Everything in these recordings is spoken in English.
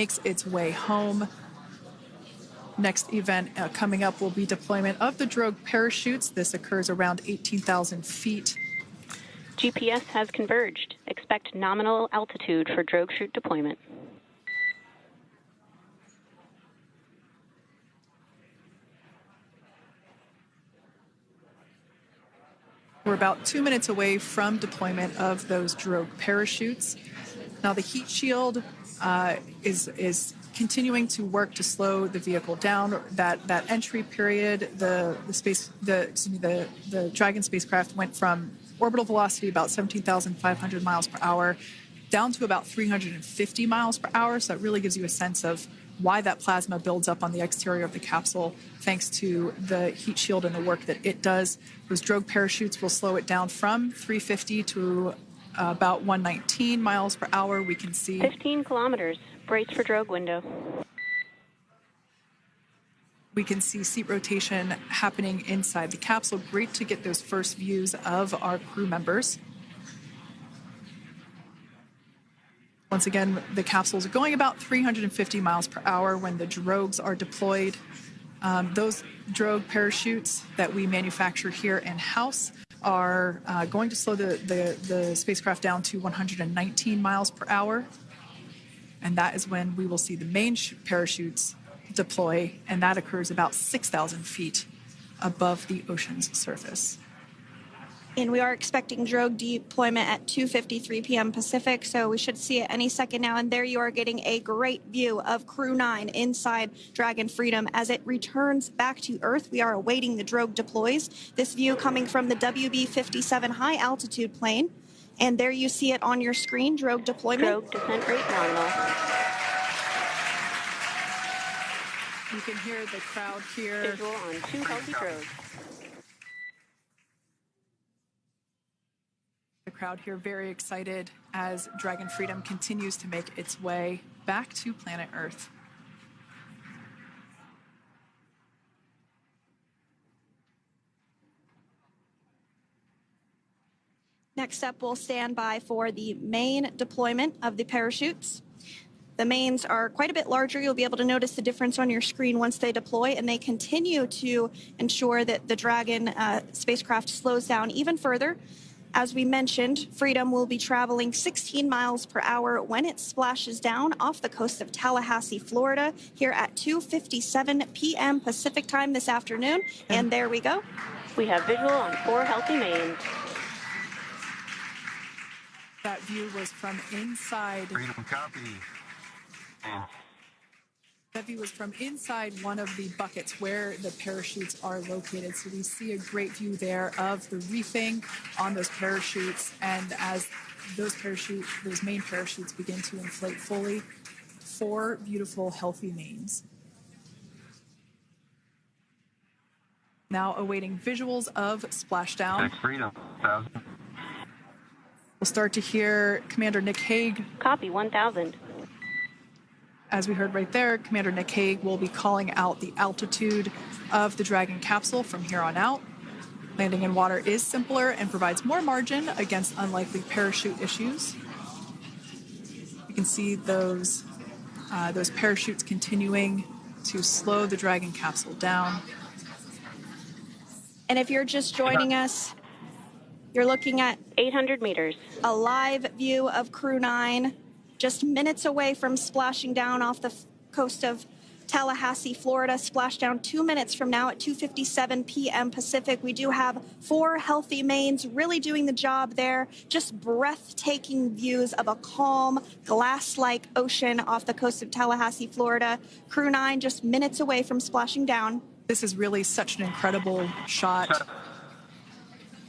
makes its way home. Next event coming up will be deployment of the drogue parachutes. This occurs around 18,000 feet. GPS has converged. Expect nominal altitude for drogue chute deployment. We're about 2 minutes away from deployment of those drogue parachutes. Now the heat shield is continuing to work to slow the vehicle down. That entry period, the Dragon spacecraft went from orbital velocity about 17,500 miles per hour down to about 350 miles per hour. So that really gives you a sense of why that plasma builds up on the exterior of the capsule, thanks to the heat shield and the work that it does. Those drogue parachutes will slow it down from 350 to about 119 miles per hour. We can see 15 kilometers. Brace for drogue window. We can see seat rotation happening inside the capsule. Great to get those first views of our crew members. Once again, the capsules are going about 350 miles per hour when the drogues are deployed. Those drogue parachutes that we manufacture here in-house are going to slow the spacecraft down to 119 miles per hour. And that is when we will see the main parachutes deploy, and that occurs about 6,000 feet above the ocean's surface. And we are expecting drogue deployment at 2:53 p.m. Pacific, so we should see it any second now. And there you are getting a great view of Crew 9 inside Dragon Freedom as it returns back to Earth. We are awaiting the drogue deploys. This view coming from the WB-57 high altitude plane. And there you see it on your screen, drogue deployment. Drogue descent rate nominal. You can hear the crowd here. Visual on 2 healthy drogues. The crowd here very excited as Dragon Freedom continues to make its way back to planet Earth. Next up, we'll stand by for the main deployment of the parachutes. The mains are quite a bit larger. You'll be able to notice the difference on your screen once they deploy, and they continue to ensure that the Dragon spacecraft slows down even further. As we mentioned, Freedom will be traveling 16 miles per hour when it splashes down off the coast of Tallahassee, Florida, here at 2:57 p.m. Pacific time this afternoon. And there we go. We have visual on 4 healthy mains. That view was from inside. Freedom copy. That view was from inside one of the buckets where the parachutes are located. So we see a great view there of the reefing on those parachutes. And as those main parachutes begin to inflate fully, 4 beautiful, healthy mains. Now awaiting visuals of splashdown. Freedom, 1,000. We'll start to hear Commander Nick Hague. Copy, 1,000. As we heard right there, Commander Nick Hague will be calling out the altitude of the Dragon capsule from here on out. Landing in water is simpler and provides more margin against unlikely parachute issues. You can see those parachutes continuing to slow the Dragon capsule down. And if you're just joining us, you're looking at 800 meters. A live view of Crew 9, just minutes away from splashing down off the coast of Tallahassee, Florida. Splash down 2 minutes from now at 2:57 p.m. Pacific. We do have 4 healthy mains really doing the job there. Just breathtaking views of a calm, glass-like ocean off the coast of Tallahassee, Florida. Crew 9 just minutes away from splashing down. This is really such an incredible shot.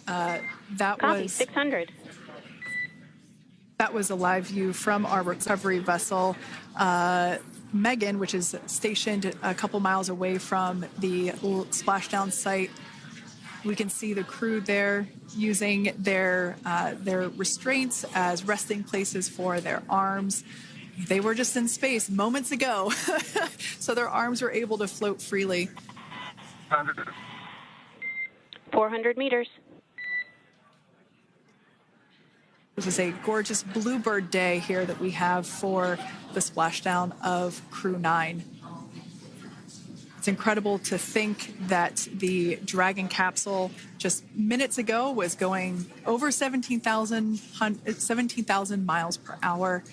That Copy, was 600. That was a live view from our recovery vessel, Megan, which is stationed a couple miles away from the splashdown site. We can see the crew there using their restraints as resting places for their arms. They were just in space moments ago, so their arms were able to float freely. 400 meters. This is a gorgeous bluebird day here that we have for the splashdown of Crew 9. It's incredible to think that the Dragon capsule just minutes ago was going over 17,000 miles per hour,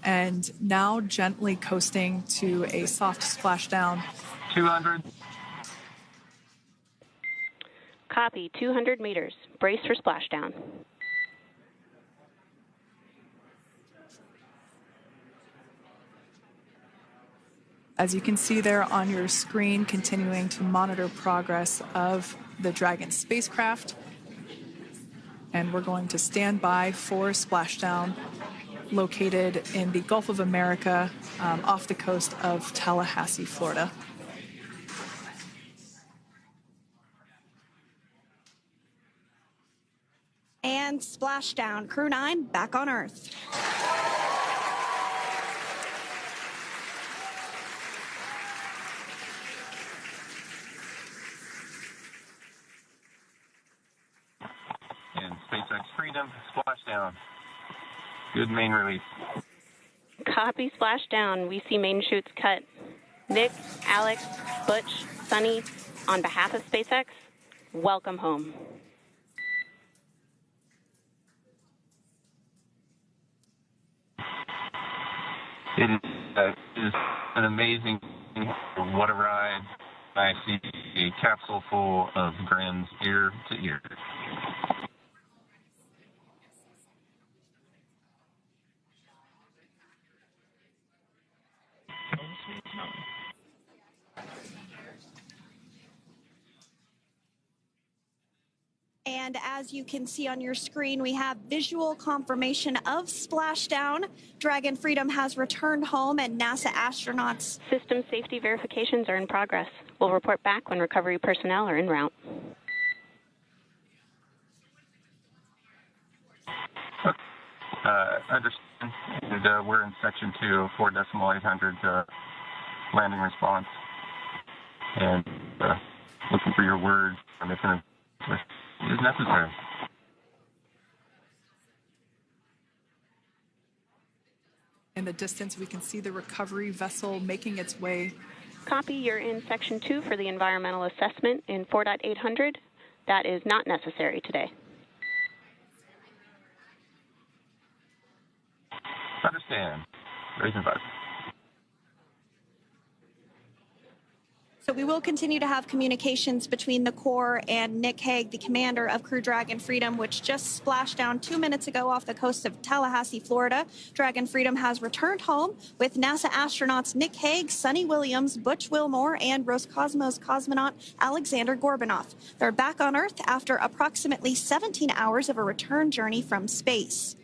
and now gently coasting to a soft splashdown. 200. Copy, 200 meters. Brace for splashdown. As you can see there on your screen, continuing to monitor progress of the Dragon spacecraft. And we're going to stand by for splashdown located in the Gulf of America off the coast of Tallahassee, Florida. And splashdown. Crew 9 back on Earth. And SpaceX Freedom, splashdown. Good main release. Copy, splashdown. We see main chutes cut. Nick, Alex, Butch, Suni, on behalf of SpaceX, welcome home. It is an amazing, what a ride. I see a capsule full of grins ear to ear. And as you can see on your screen, we have visual confirmation of splashdown. Dragon Freedom has returned home, and NASA astronauts. System safety verifications are in progress. We'll report back when recovery personnel are en route. Understand. And, we're in section 2, 4.800 landing response. And looking for your word on if it is necessary. In the distance, we can see the recovery vessel making its way. Copy, you're in section 2 for the environmental assessment in 4.800. That is not necessary today. Understand. Raising button. So we will continue to have communications between the Corps and Nick Hague, the commander of Crew Dragon Freedom, which just splashed down 2 minutes ago off the coast of Tallahassee, Florida. Dragon Freedom has returned home with NASA astronauts Nick Hague, Suni Williams, Butch Wilmore, and Roscosmos cosmonaut Alexander Gorbunoff. They're back on Earth after approximately 17 hours of a return journey from space.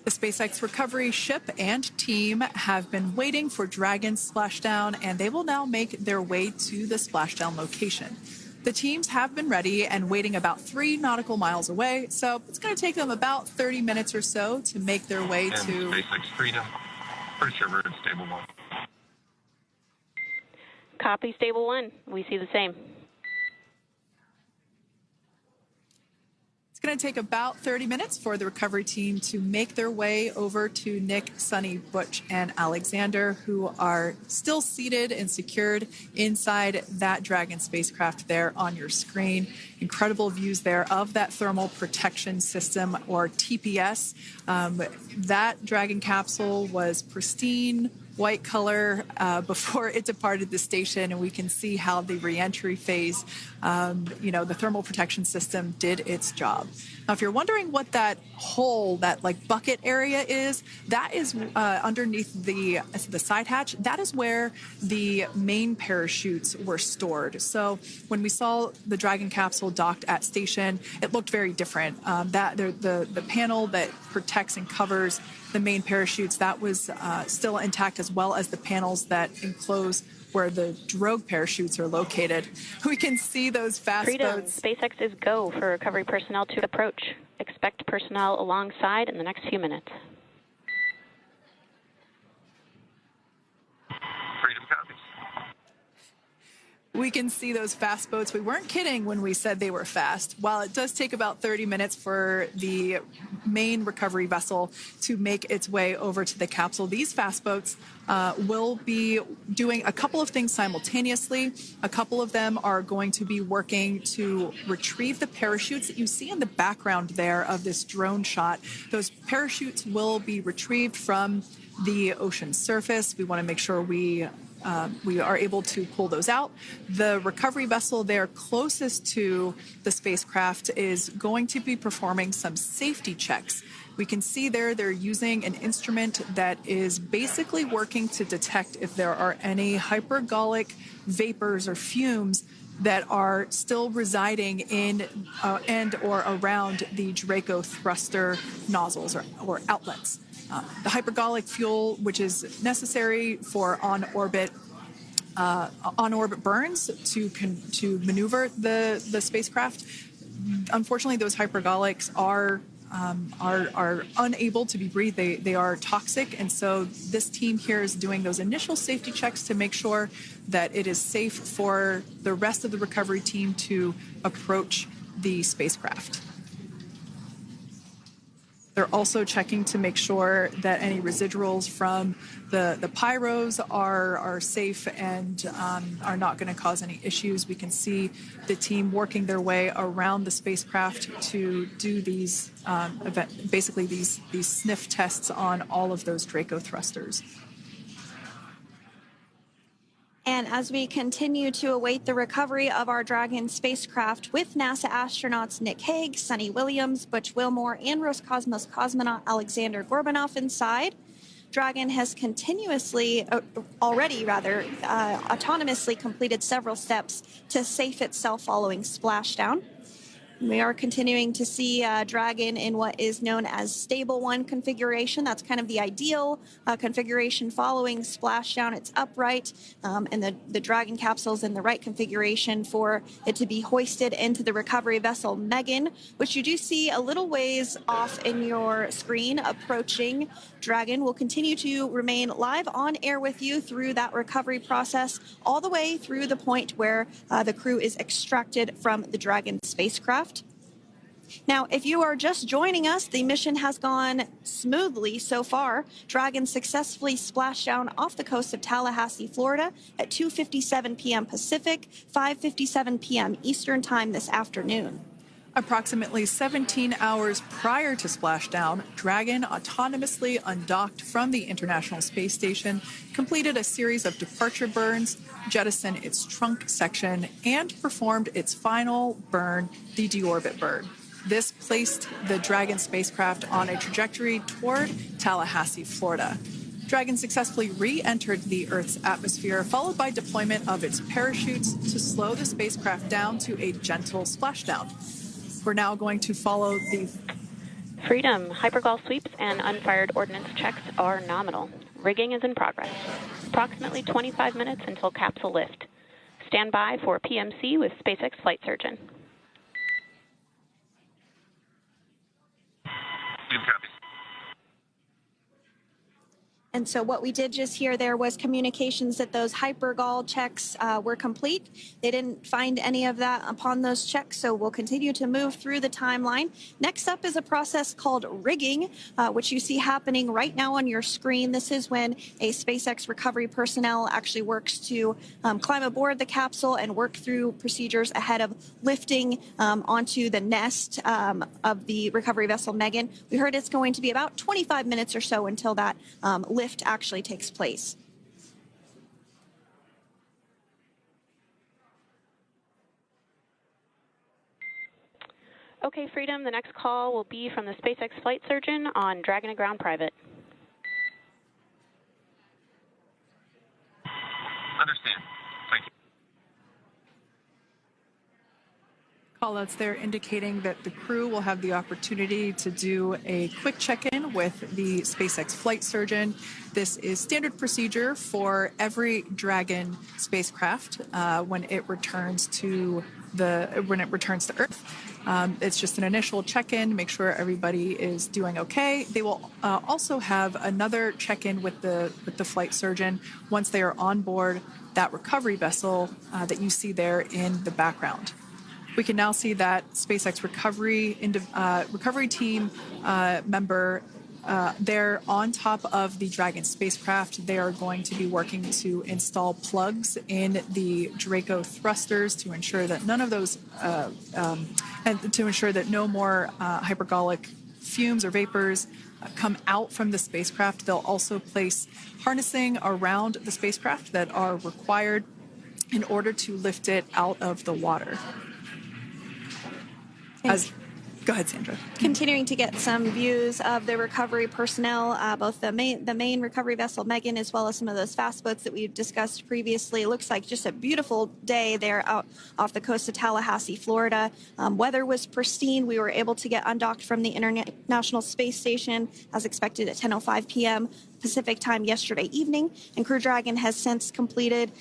The SpaceX recovery ship and team have been waiting for Dragon's splashdown, and they will now make their way to the splashdown location. The teams have been ready and waiting about 3 nautical miles away, so it's going to take them about 30 minutes or so to make their way and to SpaceX Freedom. Pretty sure we're in stable 1. Copy, stable 1. We see the same. It's going to take about 30 minutes for the recovery team to make their way over to Nick, Suni, Butch, and Alexander, who are still seated and secured inside that Dragon spacecraft there on your screen. Incredible views there of that thermal protection system, or TPS. That Dragon capsule was pristine, white color before it departed the station, and we can see how the reentry phase, the thermal protection system did its job. Now, if you're wondering what that hole, that like bucket area is, that is underneath the side hatch. That is where the main parachutes were stored. So when we saw the Dragon capsule docked at station, it looked very different. The panel that protects and covers the main parachutes, that was still intact, as well as the panels that enclose where the drogue parachutes are located. We can see those fast Freedom. boats. SpaceX is go for recovery personnel to approach. Expect personnel alongside in the next few minutes. Freedom copies. We can see those fast boats. We weren't kidding when we said they were fast. While it does take about 30 minutes for the main recovery vessel to make its way over to the capsule. These fast boats will be doing a couple of things simultaneously. A couple of them are going to be working to retrieve the parachutes that you see in the background there of this drone shot. Those parachutes will be retrieved from the ocean surface. We want to make sure we are able to pull those out. The recovery vessel there closest to the spacecraft is going to be performing some safety checks. We can see there they're using an instrument that is basically working to detect if there are any hypergolic vapors or fumes that are still residing in and or around the Draco thruster nozzles or outlets. The hypergolic fuel, which is necessary for on-orbit burns to maneuver the spacecraft. Unfortunately, those hypergolics are unable to be breathed. They are toxic, and so this team here is doing those initial safety checks to make sure that it is safe for the rest of the recovery team to approach the spacecraft. They're also checking to make sure that any residuals from the pyros are safe and are not going to cause any issues. We can see the team working their way around the spacecraft to do these basically these sniff tests on all of those Draco thrusters. And as we continue to await the recovery of our Dragon spacecraft with NASA astronauts Nick Hague, Suni Williams, Butch Wilmore, and Roscosmos cosmonaut Alexander Gorbanov inside, Dragon has autonomously completed several steps to safe itself following splashdown. We are continuing to see Dragon in what is known as stable 1 configuration. That's kind of the ideal configuration following splashdown. It's upright, and the Dragon capsule is in the right configuration for it to be hoisted into the recovery vessel Megan, which you do see a little ways off in your screen approaching. Dragon will continue to remain live on air with you through that recovery process, all the way through the point where the crew is extracted from the Dragon spacecraft. Now, if you are just joining us, the mission has gone smoothly so far. Dragon successfully splashed down off the coast of Tallahassee, Florida at 2:57 p.m. Pacific, 5:57 p.m. Eastern Time this afternoon. Approximately 17 hours prior to splashdown, Dragon autonomously undocked from the International Space Station, completed a series of departure burns, jettisoned its trunk section, and performed its final burn, the deorbit burn. This placed the Dragon spacecraft on a trajectory toward Tallahassee, Florida. Dragon successfully re-entered the Earth's atmosphere, followed by deployment of its parachutes to slow the spacecraft down to a gentle splashdown. We're now going to follow the Freedom. Hypergol sweeps and unfired ordnance checks are nominal. Rigging is in progress. Approximately 25 minutes until capsule lift. Stand by for PMC with SpaceX flight surgeon. Copy. And so what we did just hear there was communications that those hypergol checks were complete. They didn't find any of that upon those checks, so we'll continue to move through the timeline. Next up is a process called rigging, which you see happening right now on your screen. This is when a SpaceX recovery personnel actually works to climb aboard the capsule and work through procedures ahead of lifting onto the nest of the recovery vessel Megan. We heard it's going to be about 25 minutes or so until that lift actually takes place. Okay, Freedom, the next call will be from the SpaceX flight surgeon on Dragon to Ground Private. Understand. Thank you. callouts there indicating that the crew will have the opportunity to do a quick check-in with the SpaceX flight surgeon. This is standard procedure for every Dragon spacecraft when it returns to Earth. It's just an initial check-in, make sure everybody is doing okay. They will also have another check-in with the flight surgeon once they are on board that recovery vessel that you see there in the background. We can now see that SpaceX recovery team member. They're on top of the Dragon spacecraft. They are going to be working to install plugs in the Draco thrusters to ensure that none of those, and to ensure that no more hypergolic fumes or vapors come out from the spacecraft. They'll also place harnessing around the spacecraft that are required in order to lift it out of the water. Go ahead, Sandra. Continuing to get some views of the recovery personnel, both the main recovery vessel Megan, as well as some of those fast boats that we've discussed previously. It looks like just a beautiful day there out off the coast of Tallahassee, Florida. Weather was pristine. We were able to get undocked from the International Space Station as expected at 10:05 p.m. Pacific time yesterday evening, and Crew Dragon has since completed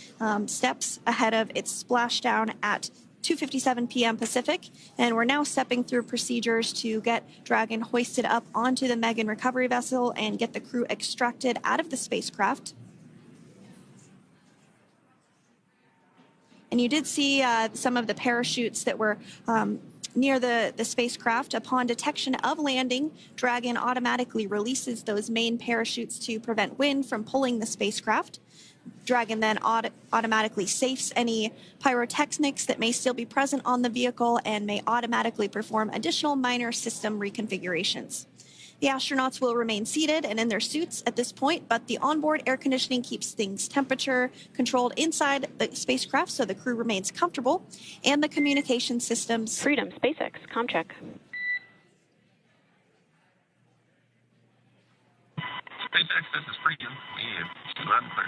steps ahead of its splashdown at 2:57 p.m. Pacific, and we're now stepping through procedures to get Dragon hoisted up onto the Megan recovery vessel and get the crew extracted out of the spacecraft. And you did see some of the parachutes that were near the spacecraft. Upon detection of landing, Dragon automatically releases those main parachutes to prevent wind from pulling the spacecraft. Dragon then automatically safes any pyrotechnics that may still be present on the vehicle and may automatically perform additional minor system reconfigurations. The astronauts will remain seated and in their suits at this point, but the onboard air conditioning keeps things temperature controlled inside the spacecraft so the crew remains comfortable, and the communication systems. Freedom, SpaceX, ComCheck. SpaceX, this is Freedom. We loud and clear.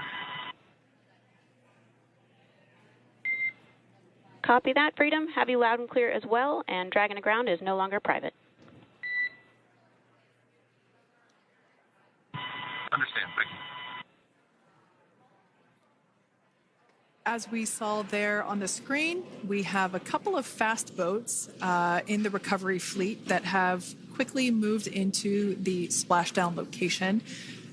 Copy that, Freedom. Have you loud and clear as well, and Dragon to ground is no longer private. Understand, thank you. As we saw there on the screen, we have a couple of fast boats in the recovery fleet that have quickly moved into the splashdown location.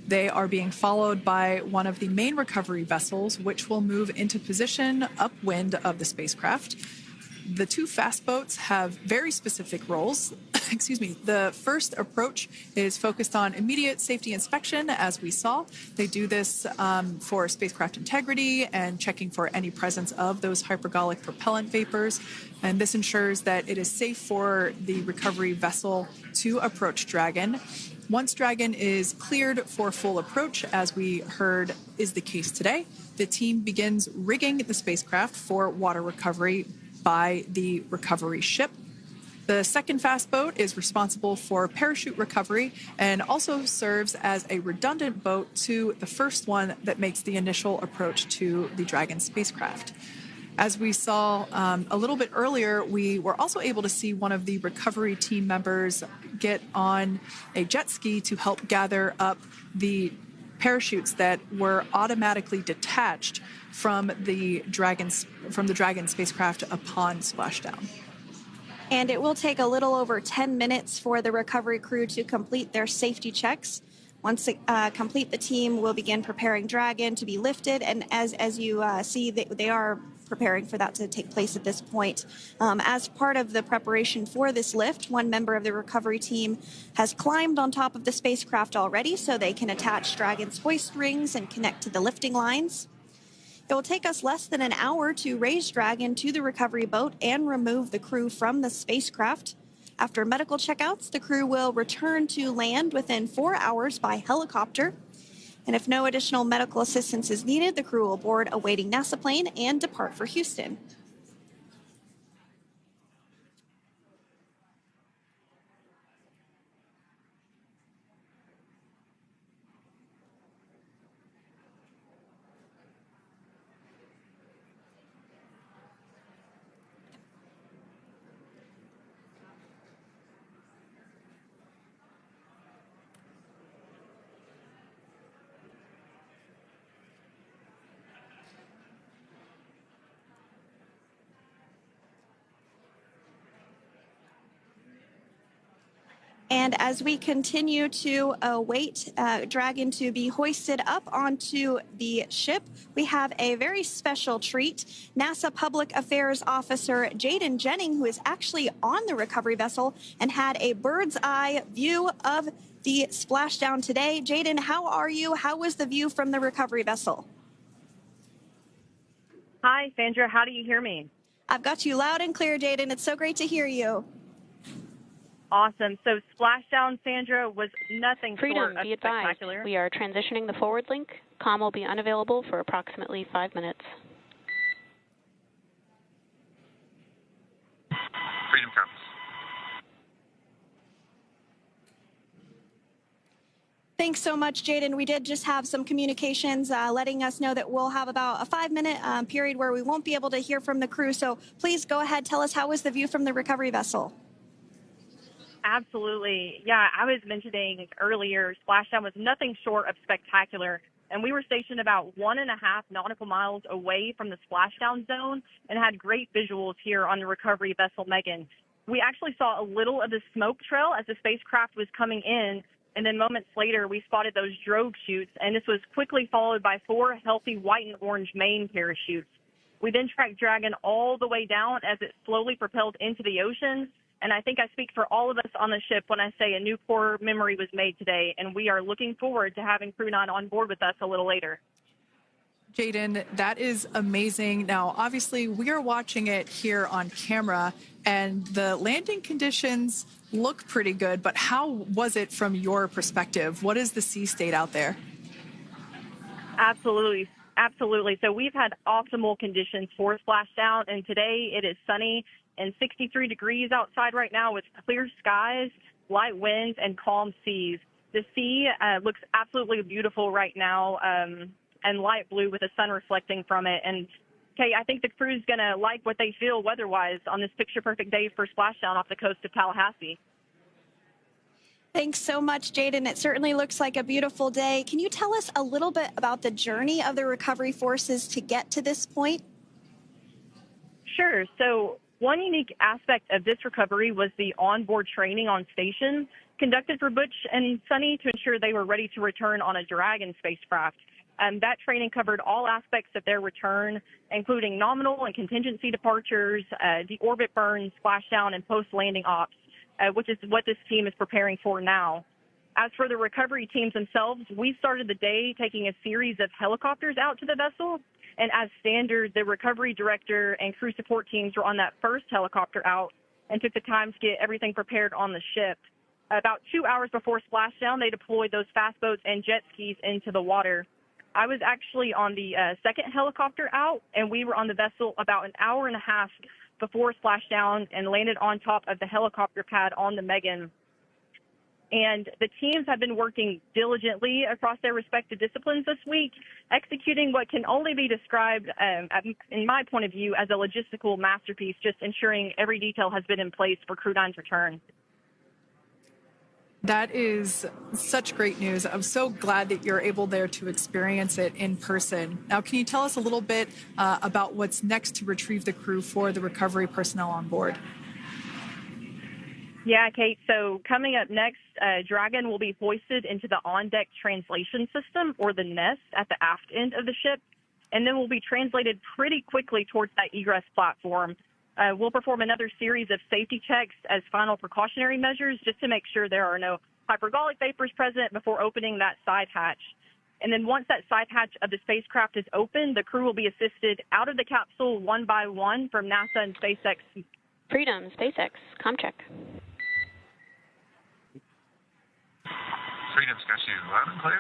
They are being followed by one of the main recovery vessels, which will move into position upwind of the spacecraft. The two fast boats have very specific roles. Excuse me. The first approach is focused on immediate safety inspection, as we saw. They do this for spacecraft integrity and checking for any presence of those hypergolic propellant vapors. And this ensures that it is safe for the recovery vessel to approach Dragon. Once Dragon is cleared for full approach, as we heard is the case today, the team begins rigging the spacecraft for water recovery by the recovery ship. The second fast boat is responsible for parachute recovery and also serves as a redundant boat to the first one that makes the initial approach to the Dragon spacecraft. As we saw a little bit earlier, we were also able to see one of the recovery team members get on a jet ski to help gather up the parachutes that were automatically detached from the Dragon spacecraft upon splashdown. And it will take a little over 10 minutes for the recovery crew to complete their safety checks. Once complete, the team will begin preparing Dragon to be lifted, and as you see, they are preparing for that to take place at this point. As part of the preparation for this lift, one member of the recovery team has climbed on top of the spacecraft already so they can attach Dragon's hoist rings and connect to the lifting lines. It will take us less than an hour to raise Dragon to the recovery boat and remove the crew from the spacecraft. After medical checkouts, the crew will return to land within 4 hours by helicopter. And if no additional medical assistance is needed, the crew will board a waiting NASA plane and depart for Houston. And as we continue to await Dragon to be hoisted up onto the ship, we have a very special treat. NASA Public Affairs Officer Jaden Jennings, who is actually on the recovery vessel and had a bird's eye view of the splashdown today. Jaden, how are you? How was the view from the recovery vessel? Hi, Sandra. How do you hear me? I've got you loud and clear, Jaden. It's so great to hear you. Awesome. So splashdown, Sandra, was nothing Freedom, short of be advised. spectacular. We are transitioning the forward link. Comm will be unavailable for approximately 5 minutes. Freedom comes. Thanks so much, Jaden. We did just have some communications letting us know that we'll have about a 5-minute period where we won't be able to hear from the crew. So please go ahead, tell us, how was the view from the recovery vessel? Absolutely. Yeah, I was mentioning earlier, splashdown was nothing short of spectacular. And we were stationed about 1.5 nautical miles away from the splashdown zone and had great visuals here on the recovery vessel Megan. We actually saw a little of the smoke trail as the spacecraft was coming in. And then moments later, we spotted those drogue chutes, and this was quickly followed by 4 healthy white and orange main parachutes. We then tracked Dragon all the way down as it slowly propelled into the ocean. And I think I speak for all of us on the ship when I say a new core memory was made today, and we are looking forward to having Crew 9 on board with us a little later. Jaden, that is amazing. Now, obviously, we are watching it here on camera, and the landing conditions look pretty good, but how was it from your perspective? What is the sea state out there? Absolutely. Absolutely. So we've had optimal conditions for splashdown, and today it is sunny and 63 degrees outside right now with clear skies, light winds, and calm seas. The sea looks absolutely beautiful right now, and light blue with the sun reflecting from it. And Kay, I think the crew's going to like what they feel weather-wise on this picture-perfect day for splashdown off the coast of Tallahassee. Thanks so much, Jaden. It certainly looks like a beautiful day. Can you tell us a little bit about the journey of the recovery forces to get to this point? Sure. So one unique aspect of this recovery was the onboard training on station conducted for Butch and Suni to ensure they were ready to return on a Dragon spacecraft. That training covered all aspects of their return, including nominal and contingency departures, deorbit burns, splashdown, and post-landing ops, which is what this team is preparing for now. As for the recovery teams themselves, we started the day taking a series of helicopters out to the vessel, and as standard, the recovery director and crew support teams were on that first helicopter out and took the time to get everything prepared on the ship. About 2 hours before splashdown, they deployed those fast boats and jet skis into the water. I was actually on the second helicopter out, and we were on the vessel about an hour and a half before splashdown and landed on top of the helicopter pad on the Megan. And the teams have been working diligently across their respective disciplines this week, executing what can only be described, in my point of view, as a logistical masterpiece, just ensuring every detail has been in place for Crew 9's return. That is such great news. I'm so glad that you're able there to experience it in person. Now, can you tell us a little bit about what's next to retrieve the crew for the recovery personnel on board? Yeah, Kate. So coming up next, Dragon will be hoisted into the on-deck translation system, or the nest, at the aft end of the ship, and then will be translated pretty quickly towards that egress platform. We'll perform another series of safety checks as final precautionary measures just to make sure there are no hypergolic vapors present before opening that side hatch. And then once that side hatch of the spacecraft is open, the crew will be assisted out of the capsule one by one from NASA and SpaceX. Freedom, SpaceX, comm check. Freedom's got you loud and clear.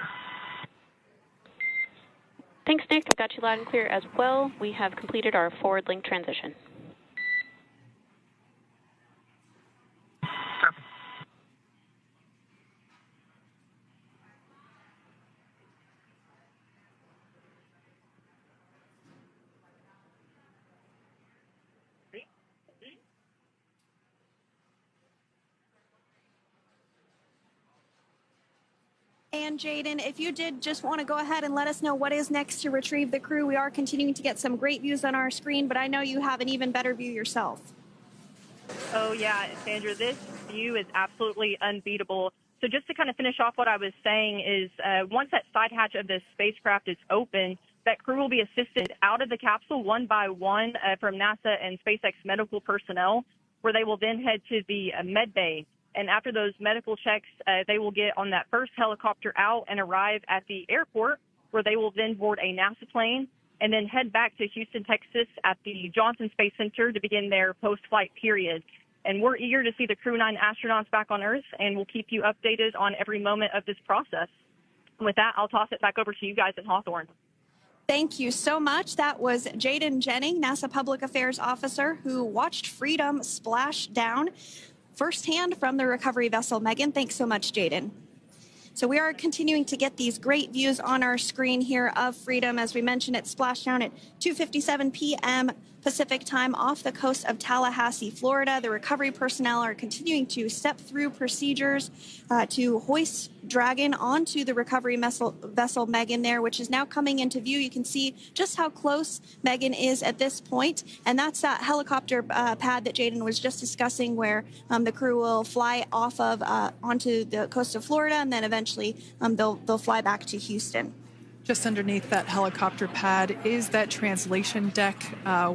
Thanks, Nick. I've got you loud and clear as well. We have completed our forward link transition. Copy. And Jaden, if you did just want to go ahead and let us know what is next to retrieve the crew. We are continuing to get some great views on our screen, but I know you have an even better view yourself. Oh, yeah, Sandra, this view is absolutely unbeatable. So just to kind of finish off what I was saying is once that side hatch of the spacecraft is open, that crew will be assisted out of the capsule one by one from NASA and SpaceX medical personnel, where they will then head to the med bay. And after those medical checks, they will get on that first helicopter out and arrive at the airport, where they will then board a NASA plane and then head back to Houston, Texas at the Johnson Space Center to begin their post-flight period. And we're eager to see the Crew 9 astronauts back on Earth, and we'll keep you updated on every moment of this process. And with that, I'll toss it back over to you guys at Hawthorne. Thank you so much. That was Jaden Jennings, NASA Public Affairs Officer, who watched Freedom splash down firsthand from the recovery vessel. Megan, thanks so much, Jaden. So we are continuing to get these great views on our screen here of Freedom. As we mentioned, it splashed down at 2:57 p.m. Pacific time off the coast of Tallahassee, Florida. The recovery personnel are continuing to step through procedures to hoist Dragon onto the recovery vessel Megan there, which is now coming into view. You can see just how close Megan is at this point. And that's that helicopter pad that Jaden was just discussing, where the crew will fly off of onto the coast of Florida, and then eventually they'll fly back to Houston. Just underneath that helicopter pad is that translation deck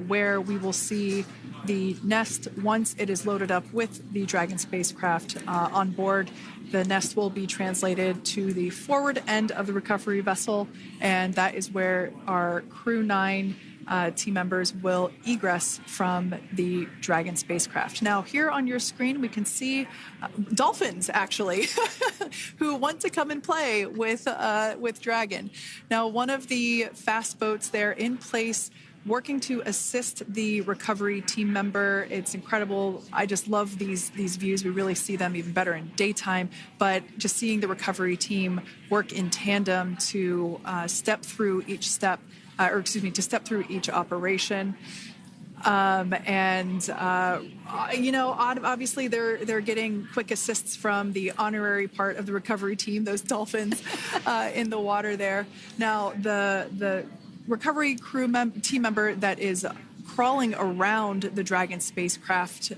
where we will see the nest once it is loaded up with the Dragon spacecraft on board. The nest will be translated to the forward end of the recovery vessel, and that is where our Crew 9 team members will egress from the Dragon spacecraft. Now, here on your screen, we can see dolphins, actually, who want to come and play with Dragon. Now, one of the fast boats there in place, working to assist the recovery team member. It's incredible. I just love these views. We really see them even better in daytime, but just seeing the recovery team work in tandem to step through each step, to step through each operation. Obviously they're getting quick assists from the honorary part of the recovery team, those dolphins in the water there. Now, the recovery team member that is crawling around the Dragon spacecraft.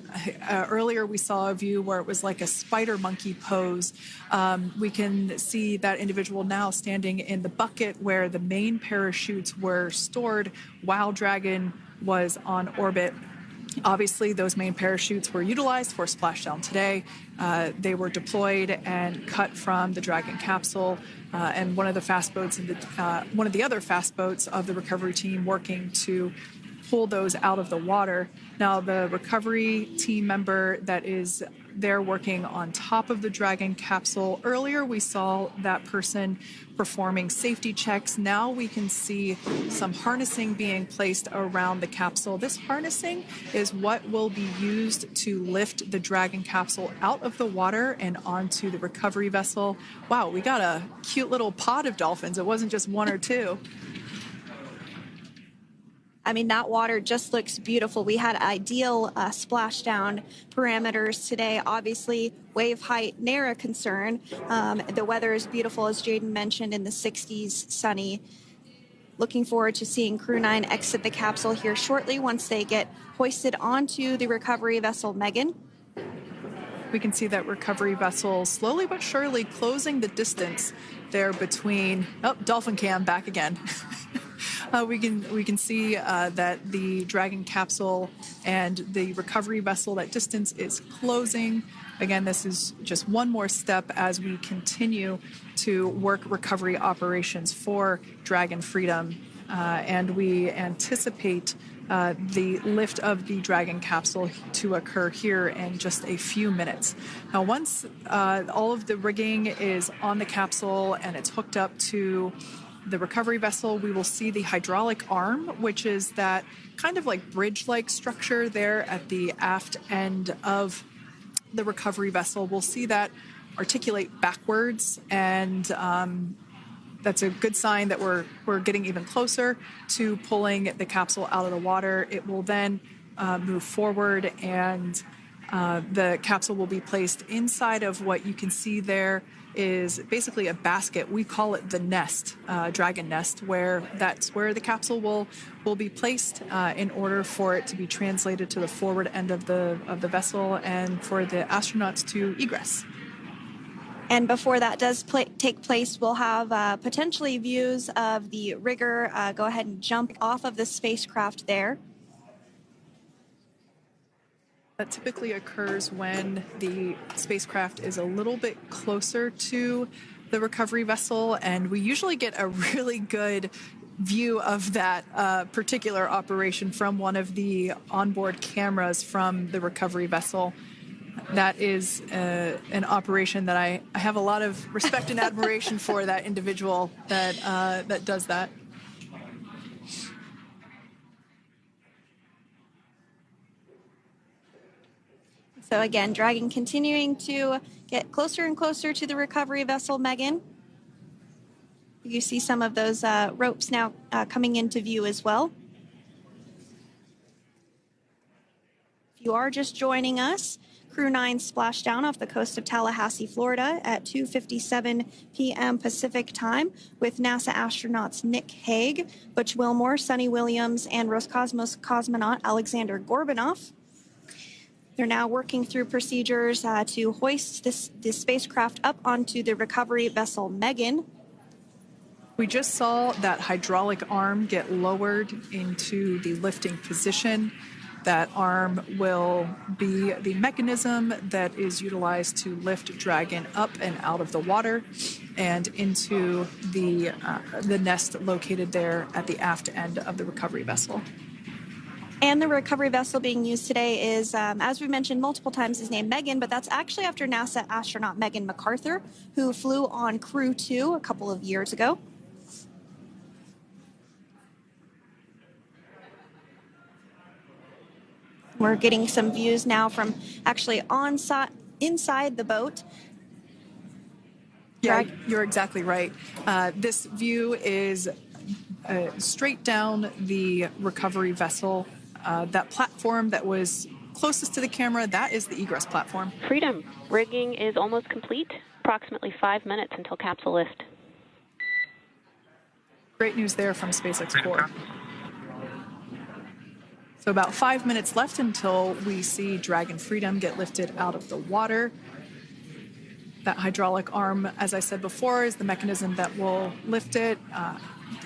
Earlier, we saw a view where it was like a spider monkey pose. We can see that individual now standing in the bucket where the main parachutes were stored while Dragon was on orbit. Obviously, those main parachutes were utilized for splashdown today. They were deployed and cut from the Dragon capsule, and one of the other fast boats of the recovery team working to pull those out of the water. Now, the recovery team member that is there working on top of the Dragon capsule. Earlier, we saw that person performing safety checks. Now we can see some harnessing being placed around the capsule. This harnessing is what will be used to lift the Dragon capsule out of the water and onto the recovery vessel. Wow, we got a cute little pod of dolphins. It wasn't just one or two. I mean, that water just looks beautiful. We had ideal splashdown parameters today. Obviously, wave height, ne'er a concern. The weather is beautiful, as Jaden mentioned, in the 60s, sunny. Looking forward to seeing Crew 9 exit the capsule here shortly once they get hoisted onto the recovery vessel Megan. We can see that recovery vessel slowly but surely closing the distance there between... Oh, dolphin cam back again. We can see that the Dragon capsule and the recovery vessel, that distance is closing. Again, this is just one more step as we continue to work recovery operations for Dragon Freedom, and we anticipate the lift of the Dragon capsule to occur here in just a few minutes. Now, once all of the rigging is on the capsule and it's hooked up to the recovery vessel, we will see the hydraulic arm, which is that kind of like bridge-like structure there at the aft end of the recovery vessel. We'll see that articulate backwards, and that's a good sign that we're getting even closer to pulling the capsule out of the water. It will then move forward, and the capsule will be placed inside of what you can see there is basically a basket. We call it the nest, dragon nest, where that's where the capsule will be placed in order for it to be translated to the forward end of the vessel and for the astronauts to egress. And before that does take place, we'll have potentially views of the rigger go ahead and jump off of the spacecraft there. That typically occurs when the spacecraft is a little bit closer to the recovery vessel, and we usually get a really good view of that particular operation from one of the onboard cameras from the recovery vessel. That is an operation that I have a lot of respect and admiration for, that individual that does that. So again, Dragon continuing to get closer and closer to the recovery vessel, Megan. You see some of those ropes now coming into view as well. If you are just joining us, Crew 9 splashed down off the coast of Tallahassee, Florida at 2:57 p.m. Pacific time with NASA astronauts Nick Hague, Butch Wilmore, Suni Williams, and Roscosmos cosmonaut Alexander Gorbanov. They're now working through procedures to hoist this spacecraft up onto the recovery vessel Megan. We just saw that hydraulic arm get lowered into the lifting position. That arm will be the mechanism that is utilized to lift Dragon up and out of the water and into the nest located there at the aft end of the recovery vessel. And the recovery vessel being used today is, as we mentioned multiple times, is named Megan, but that's actually after NASA astronaut Megan McArthur, who flew on Crew 2 a couple of years ago. We're getting some views now from actually inside the boat. Yeah, you're exactly right. This view is straight down the recovery vessel. That platform that was closest to the camera, that is the egress platform. Freedom. Rigging is almost complete. Approximately 5 minutes until capsule lift. Great news there from SpaceX Core. So about 5 minutes left until we see Dragon Freedom get lifted out of the water. That hydraulic arm, as I said before, is the mechanism that will lift it.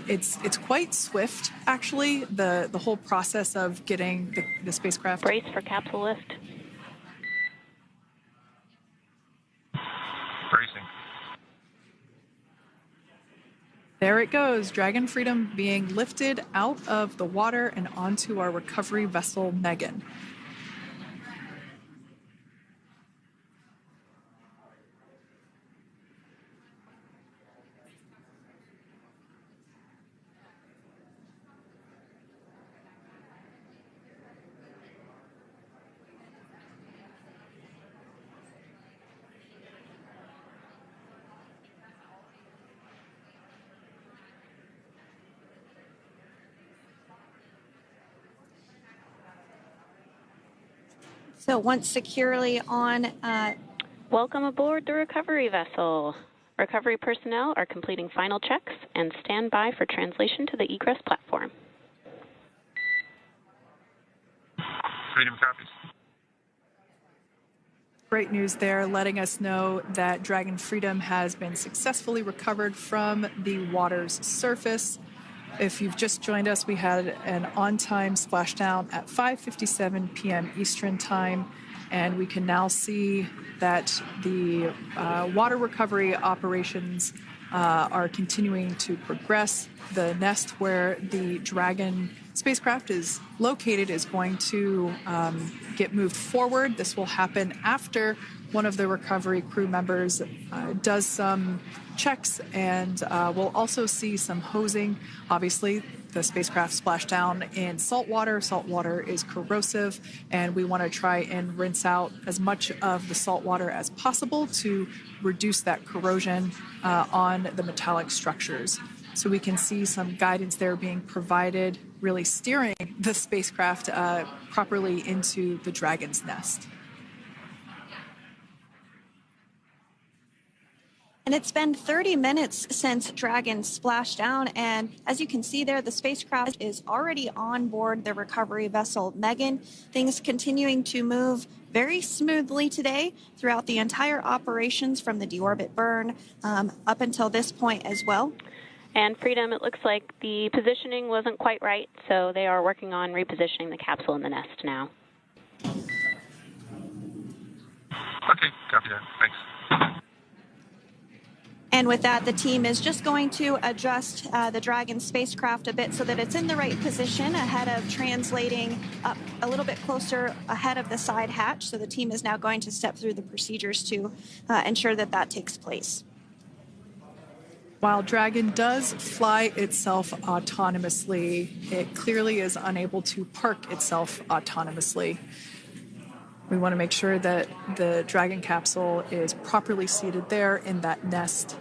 It's quite swift, actually, the whole process of getting the spacecraft. Brace for capsule lift. Bracing. There it goes, Dragon Freedom being lifted out of the water and onto our recovery vessel, Megan. So once securely on... Welcome aboard the recovery vessel. Recovery personnel are completing final checks and stand by for translation to the egress platform. Freedom copies. Great news there, letting us know that Dragon Freedom has been successfully recovered from the water's surface. If you've just joined us, we had an on-time splashdown at 5:57 p.m. Eastern Time, and we can now see that the water recovery operations are continuing to progress. The nest where the Dragon spacecraft is located is going to get moved forward. This will happen after one of the recovery crew members does some checks, and we'll also see some hosing. Obviously, the spacecraft splashed down in salt water. Salt water is corrosive, and we want to try and rinse out as much of the salt water as possible to reduce that corrosion on the metallic structures. So we can see some guidance there being provided, really steering the spacecraft properly into the Dragon's nest. And it's been 30 minutes since Dragon splashed down, and as you can see there, the spacecraft is already on board the recovery vessel Megan. Things continuing to move very smoothly today throughout the entire operations from the deorbit burn up until this point as well. And Freedom, it looks like the positioning wasn't quite right, so they are working on repositioning the capsule in the nest now. Okay, copy that. Thanks. And with that, the team is just going to adjust the Dragon spacecraft a bit so that it's in the right position ahead of translating up a little bit closer ahead of the side hatch. So the team is now going to step through the procedures to ensure that that takes place. While Dragon does fly itself autonomously, it clearly is unable to park itself autonomously. We want to make sure that the Dragon capsule is properly seated there in that nest.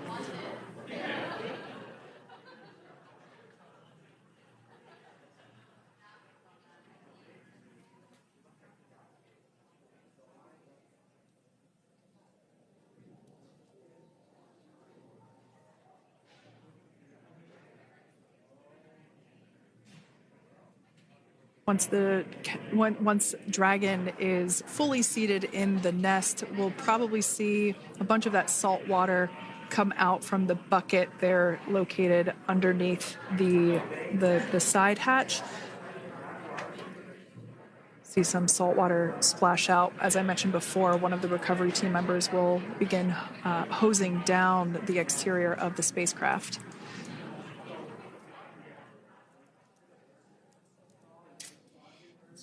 Once Dragon is fully seated in the nest, we'll probably see a bunch of that salt water come out from the bucket there located underneath the side hatch. See some salt water splash out. As I mentioned before, one of the recovery team members will begin hosing down the exterior of the spacecraft.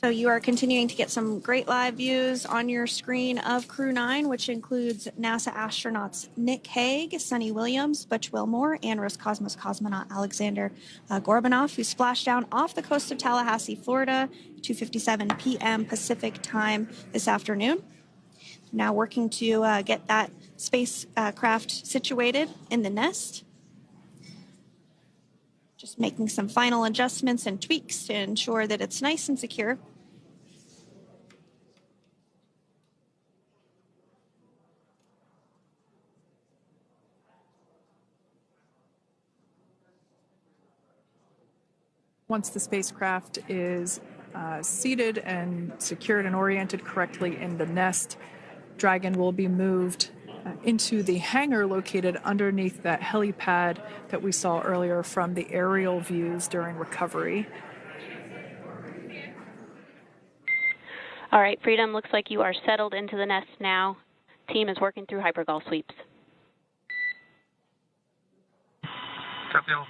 So you are continuing to get some great live views on your screen of Crew 9, which includes NASA astronauts Nick Hague, Suni Williams, Butch Wilmore, and Roscosmos cosmonaut Alexander Gorbanov, who splashed down off the coast of Tallahassee, Florida, 2:57 p.m. Pacific time this afternoon. Now working to get that spacecraft situated in the nest. Just making some final adjustments and tweaks to ensure that it's nice and secure. Once the spacecraft is seated and secured and oriented correctly in the nest, Dragon will be moved into the hangar located underneath that helipad that we saw earlier from the aerial views during recovery. All right, Freedom, looks like you are settled into the nest now. Team is working through hypergol sweeps. Copy all.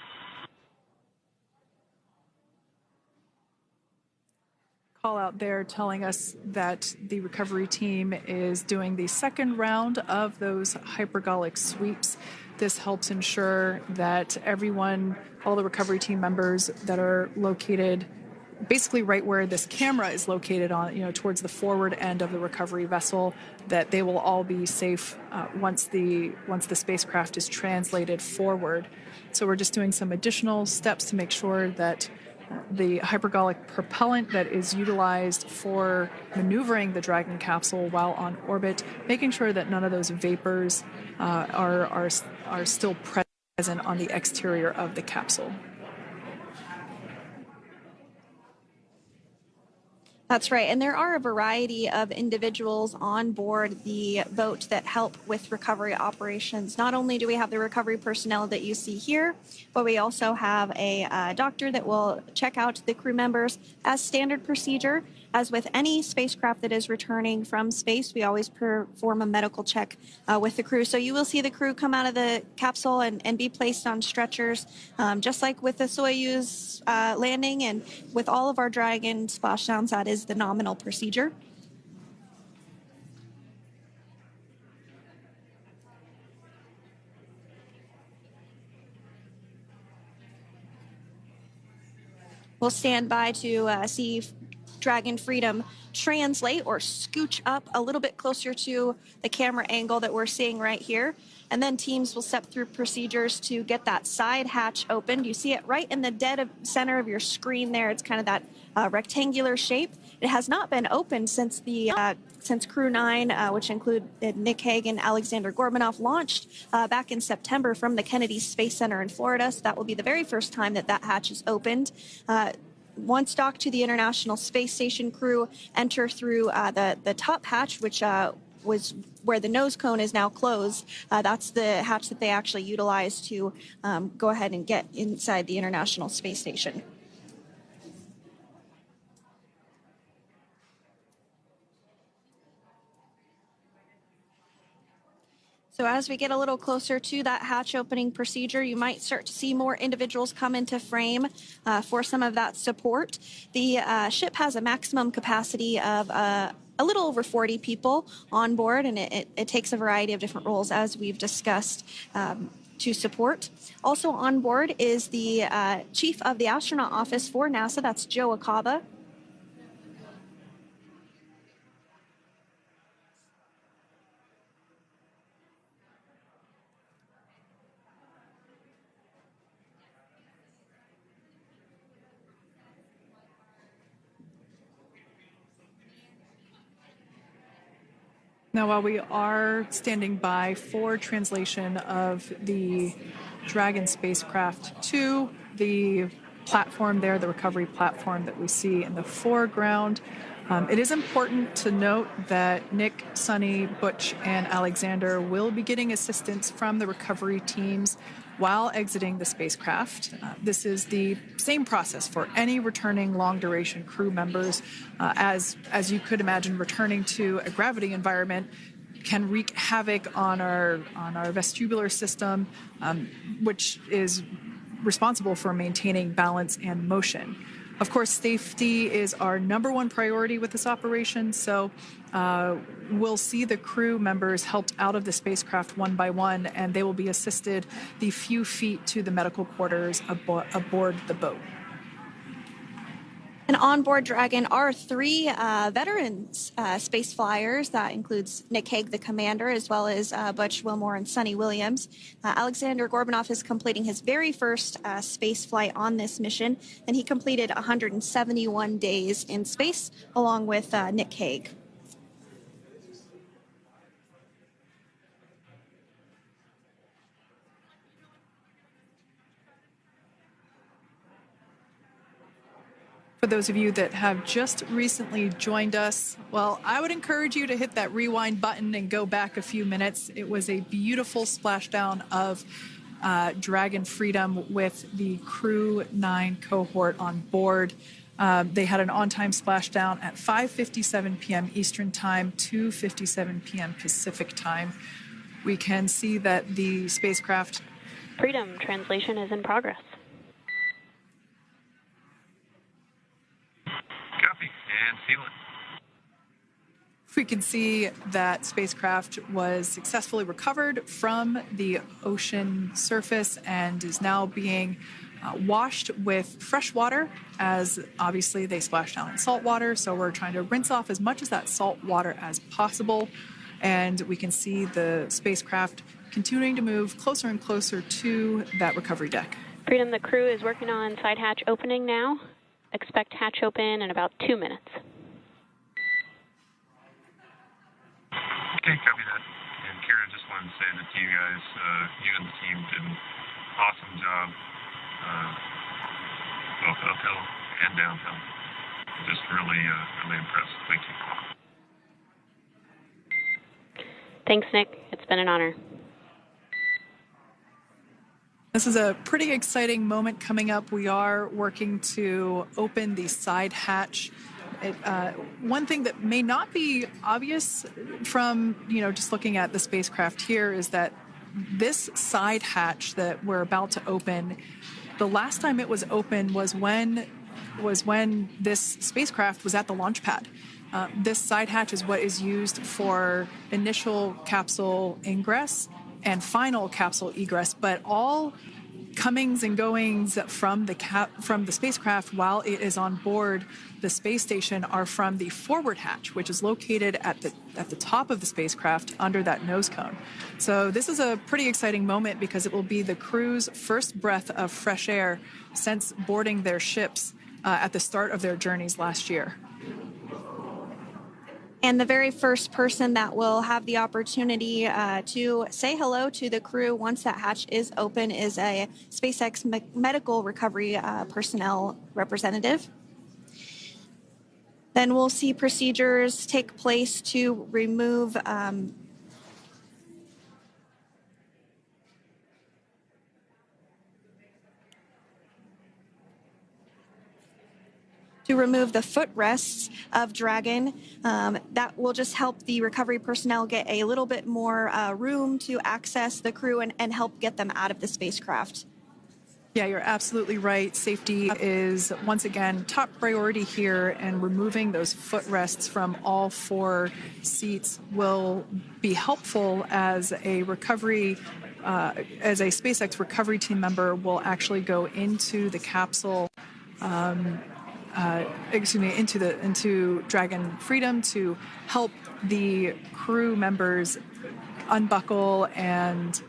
Call out there telling us that the recovery team is doing the second round of those hypergolic sweeps. This helps ensure that everyone, all the recovery team members that are located basically right where this camera is located on, towards the forward end of the recovery vessel, that they will all be safe once the spacecraft is translated forward. So we're just doing some additional steps to make sure that the hypergolic propellant that is utilized for maneuvering the Dragon capsule while on orbit, making sure that none of those vapors are still present on the exterior of the capsule. That's right. And there are a variety of individuals on board the boat that help with recovery operations. Not only do we have the recovery personnel that you see here, but we also have a doctor that will check out the crew members as standard procedure. As with any spacecraft that is returning from space, we always perform a medical check with the crew. So you will see the crew come out of the capsule and be placed on stretchers, just like with the Soyuz landing and with all of our Dragon splashdowns, that is the nominal procedure. We'll stand by to see Dragon Freedom translate or scooch up a little bit closer to the camera angle that we're seeing right here. And then teams will step through procedures to get that side hatch opened. You see it right in the dead center of your screen there. It's kind of that rectangular shape. It has not been opened since Crew 9, which include Nick Hague and Alexander Gorbanov, launched back in September from the Kennedy Space Center in Florida. So that will be the very first time that hatch is opened. Once docked to the International Space Station, crew enter through the top hatch, which was where the nose cone is now closed. That's the hatch that they actually utilize to go ahead and get inside the International Space Station. So as we get a little closer to that hatch opening procedure, you might start to see more individuals come into frame for some of that support. The ship has a maximum capacity of a little over 40 people on board, and it takes a variety of different roles, as we've discussed, to support. Also on board is the chief of the astronaut office for NASA, that's Joe Acaba. Now, while we are standing by for translation of the Dragon spacecraft to the platform there, the recovery platform that we see in the foreground, it is important to note that Nick, Suni, Butch, and Alexander will be getting assistance from the recovery teams while exiting the spacecraft. This is the same process for any returning long-duration crew members. As you could imagine, returning to a gravity environment can wreak havoc on our vestibular system, which is responsible for maintaining balance and motion. Of course, safety is our number one priority with this operation, so we'll see the crew members helped out of the spacecraft one by one, and they will be assisted the few feet to the medical quarters aboard the boat. And on board Dragon are three veteran space flyers. That includes Nick Hague, the commander, as well as Butch, Wilmore, and Suni Williams. Alexander Gorbanov is completing his very first space flight on this mission, and he completed 171 days in space along with Nick Hague. For those of you that have just recently joined us, well, I would encourage you to hit that rewind button and go back a few minutes. It was a beautiful splashdown of Dragon Freedom with the Crew 9 cohort on board. They had an on-time splashdown at 5:57 p.m. Eastern Time, 2:57 p.m. Pacific Time. We can see that the spacecraft... Freedom translation is in progress. Copy, and seal it. We can see that spacecraft was successfully recovered from the ocean surface and is now being washed with fresh water, as obviously they splashed down in salt water. So we're trying to rinse off as much of that salt water as possible. And we can see the spacecraft continuing to move closer and closer to that recovery deck. Freedom, the crew is working on side hatch opening now. Expect hatch open in about 2 minutes. Okay, copy that. And Kira, just wanted to say that you guys, you and the team did an awesome job, both uphill and downhill. Just really, really impressed. Thank you. Thanks, Nick. It's been an honor. This is a pretty exciting moment coming up. We are working to open the side hatch. One thing that may not be obvious from, just looking at the spacecraft here is that this side hatch that we're about to open, the last time it was open was when this spacecraft was at the launch pad. This side hatch is what is used for initial capsule ingress and final capsule egress, but all comings and goings from the spacecraft while it is on board the space station are from the forward hatch, which is located at the top of the spacecraft under that nose cone. So this is a pretty exciting moment because it will be the crew's first breath of fresh air since boarding their ships at the start of their journeys last year. And the very first person that will have the opportunity to say hello to the crew once that hatch is open is a SpaceX medical recovery personnel representative. Then we'll see procedures take place to remove the footrests of Dragon. That will just help the recovery personnel get a little bit more room to access the crew and help get them out of the spacecraft. Yeah, you're absolutely right. Safety is, once again, top priority here, and removing those footrests from all 4 seats will be helpful as a SpaceX recovery team member will actually go into the capsule into Dragon Freedom to help the crew members unbuckle and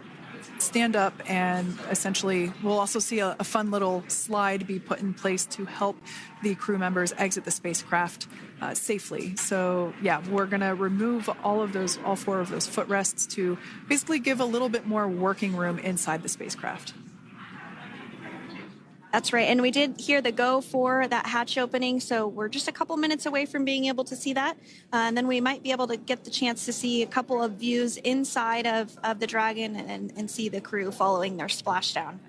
stand up, and essentially we'll also see a fun little slide be put in place to help the crew members exit the spacecraft safely. So yeah, we're going to remove all 4 of those footrests to basically give a little bit more working room inside the spacecraft. That's right. And we did hear the go for that hatch opening, so we're just a couple minutes away from being able to see that. And then we might be able to get the chance to see a couple of views inside of the Dragon and see the crew following their splashdown.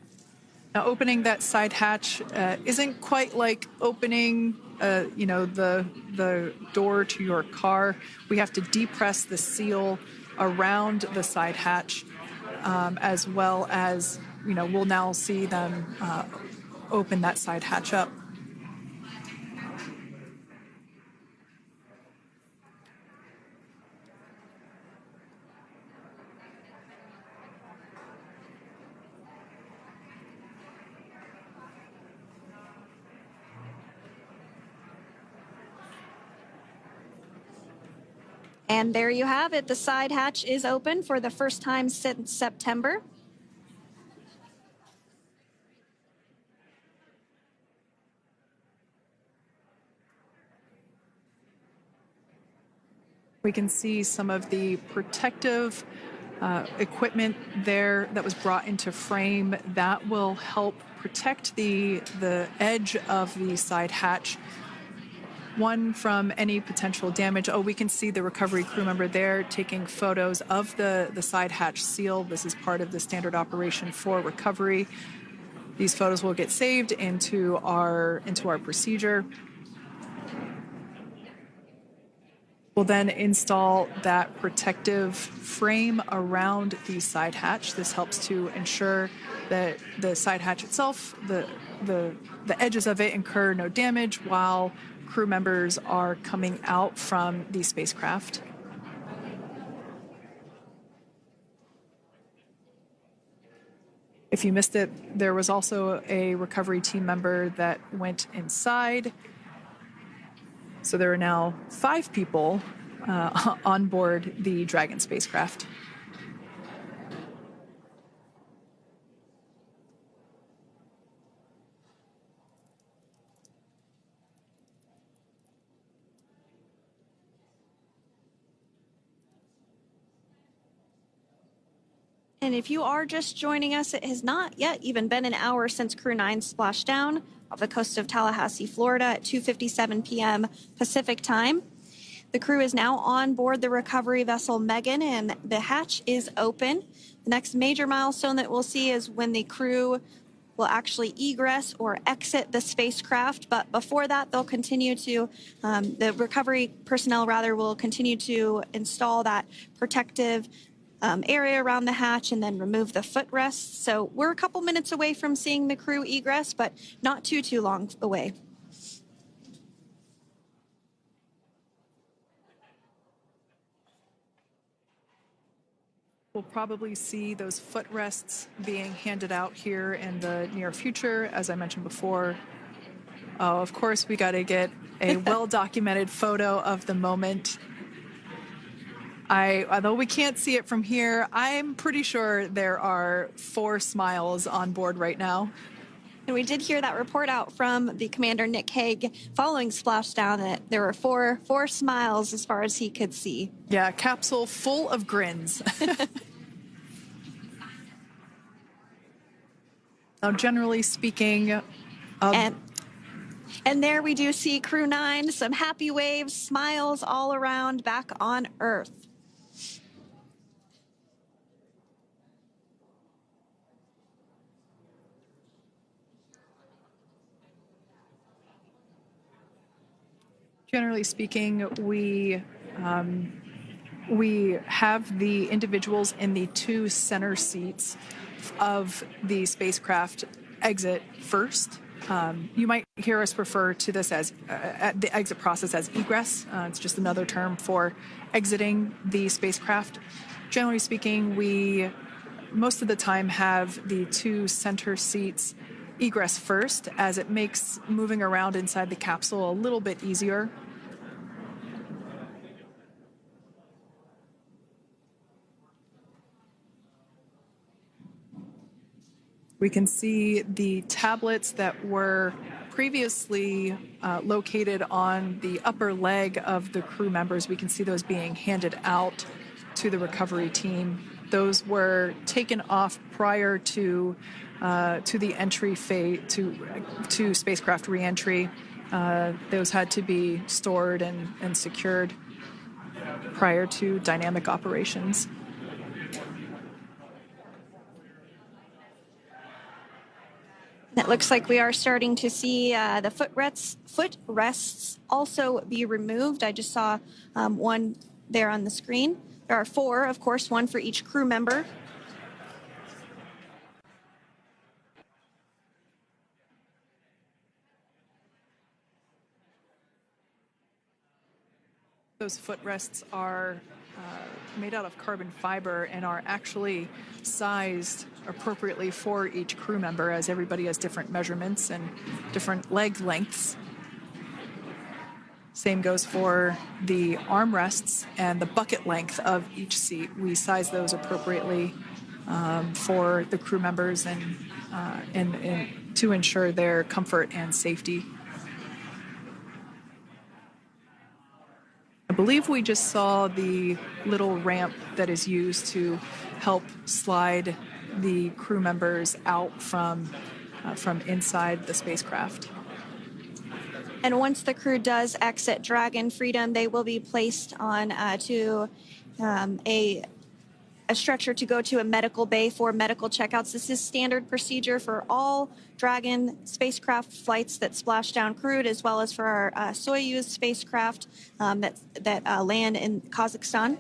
Now, opening that side hatch isn't quite like opening the door to your car. We have to depress the seal around the side hatch, as well as, we'll now see them open that side hatch up. And there you have it. The side hatch is open for the first time since September. We can see some of the protective equipment there that was brought into frame that will help protect the edge of the side hatch, one, from any potential damage. Oh, we can see the recovery crew member there taking photos of the side hatch seal. This is part of the standard operation for recovery. These photos will get saved into our procedure. We'll then install that protective frame around the side hatch. This helps to ensure that the side hatch itself, the edges of it, incur no damage while crew members are coming out from the spacecraft. If you missed it, there was also a recovery team member that went inside. So there are now 5 people on board the Dragon spacecraft. And if you are just joining us, it has not yet even been an hour since Crew 9 splashed down off the coast of Tallahassee, Florida at 2:57 p.m. Pacific time. The crew is now on board the recovery vessel Megan, and the hatch is open. The next major milestone that we'll see is when the crew will actually egress or exit the spacecraft. But before that, they'll continue to, the recovery personnel rather, will continue to install that protective area around the hatch and then remove the footrests. So we're a couple minutes away from seeing the crew egress, but not too long away. We'll probably see those footrests being handed out here in the near future, as I mentioned before. Oh, of course, we got to get a well-documented photo of the moment. Although we can't see it from here, I'm pretty sure there are 4 smiles on board right now. And we did hear that report out from the commander, Nick Hague, following splashdown, that there were four smiles as far as he could see. Yeah, capsule full of grins. Now, generally speaking, And there we do see Crew 9, some happy waves, smiles all around back on Earth. generally speaking, we have the individuals in the 2 center seats of the spacecraft exit first. You might hear us refer to this as the exit process as egress. It's just another term for exiting the spacecraft. Generally speaking, we most of the time have the 2 center seats egress first, as it makes moving around inside the capsule a little bit easier. We can see the tablets that were previously located on the upper leg of the crew members. We can see those being handed out to the recovery team. Those were taken off prior to the entry phase, to spacecraft reentry. Those had to be stored and secured prior to dynamic operations. It looks like we are starting to see the footrests also be removed. I just saw one there on the screen. There are 4, of course, 1 for each crew member. Those footrests are made out of carbon fiber and are actually sized appropriately for each crew member, as everybody has different measurements and different leg lengths. Same goes for the armrests and the bucket length of each seat. We size those appropriately for the crew members and to ensure their comfort and safety. I believe we just saw the little ramp that is used to help slide the crew members out from inside the spacecraft. And once the crew does exit Dragon Freedom, they will be placed on to a stretcher to go to a medical bay for medical checkouts. This is standard procedure for all Dragon spacecraft flights that splash down crewed, as well as for our Soyuz spacecraft that land in Kazakhstan.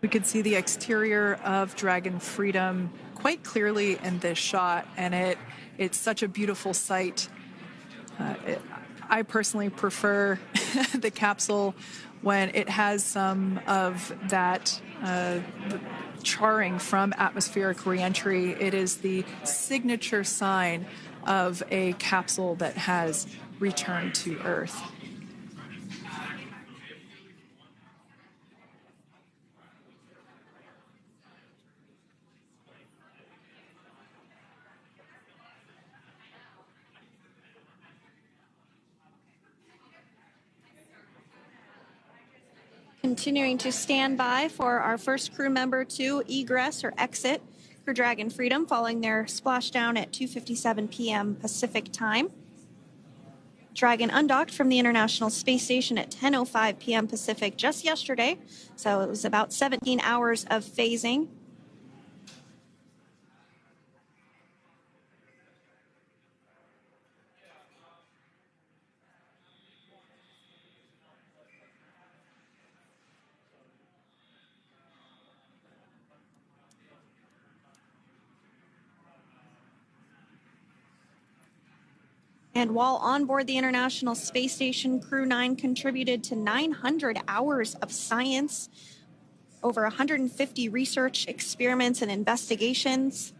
We could see the exterior of Dragon Freedom quite clearly in this shot, and it's such a beautiful sight. I personally prefer the capsule when it has some of that charring from atmospheric reentry. It is the signature sign of a capsule that has returned to Earth. Continuing to stand by for our first crew member to egress or exit for Dragon Freedom following their splashdown at 2:57 p.m. Pacific time. Dragon undocked from the International Space Station at 10:05 p.m. Pacific just yesterday, so it was about 17 hours of phasing. And while on board the International Space Station, Crew 9 contributed to 900 hours of science, over 150 research experiments and investigations,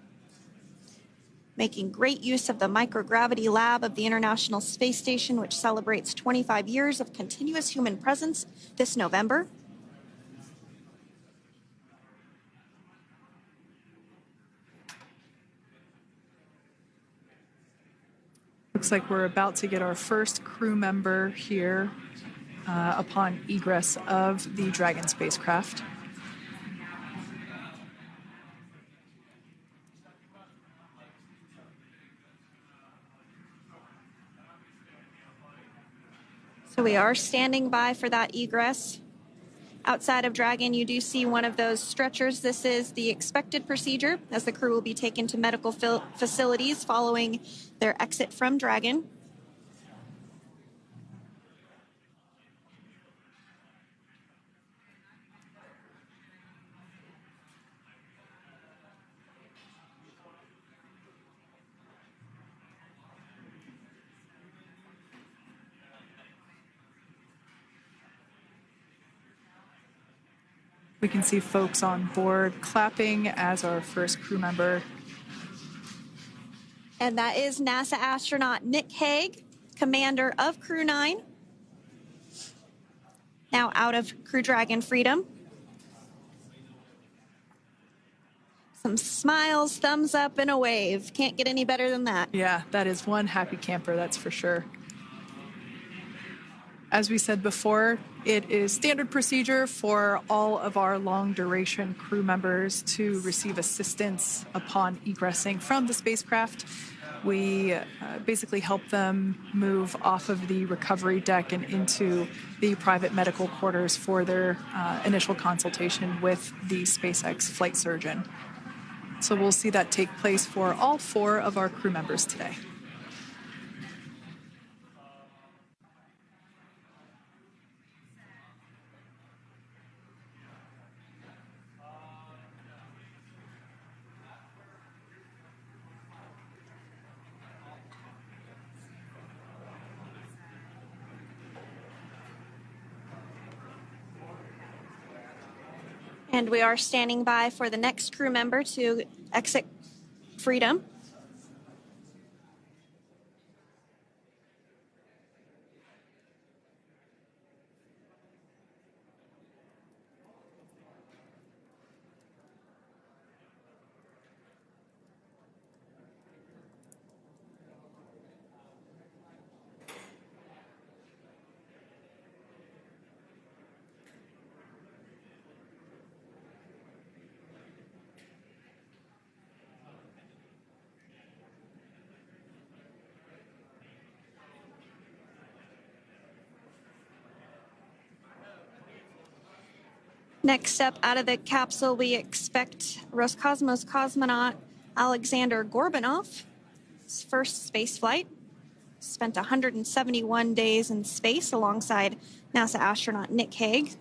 making great use of the microgravity lab of the International Space Station, which celebrates 25 years of continuous human presence this November. Looks like we're about to get our first crew member here upon egress of the Dragon spacecraft. So we are standing by for that egress. Outside of Dragon, you do see one of those stretchers. This is the expected procedure, as the crew will be taken to medical facilities following their exit from Dragon. We can see folks on board clapping as our first crew member. And that is NASA astronaut Nick Hague, commander of Crew 9, now out of Crew Dragon Freedom. Some smiles, thumbs up, and a wave. Can't get any better than that. Yeah, that is one happy camper, that's for sure. As we said before, it is standard procedure for all of our long-duration crew members to receive assistance upon egressing from the spacecraft. We basically help them move off of the recovery deck and into the private medical quarters for their initial consultation with the SpaceX flight surgeon. So we'll see that take place for all 4 of our crew members today. And we are standing by for the next crew member to exit Freedom. Next up out of the capsule, we expect Roscosmos cosmonaut Alexander Gorbanov. His first space flight. Spent 171 days in space alongside NASA astronaut Nick Hague.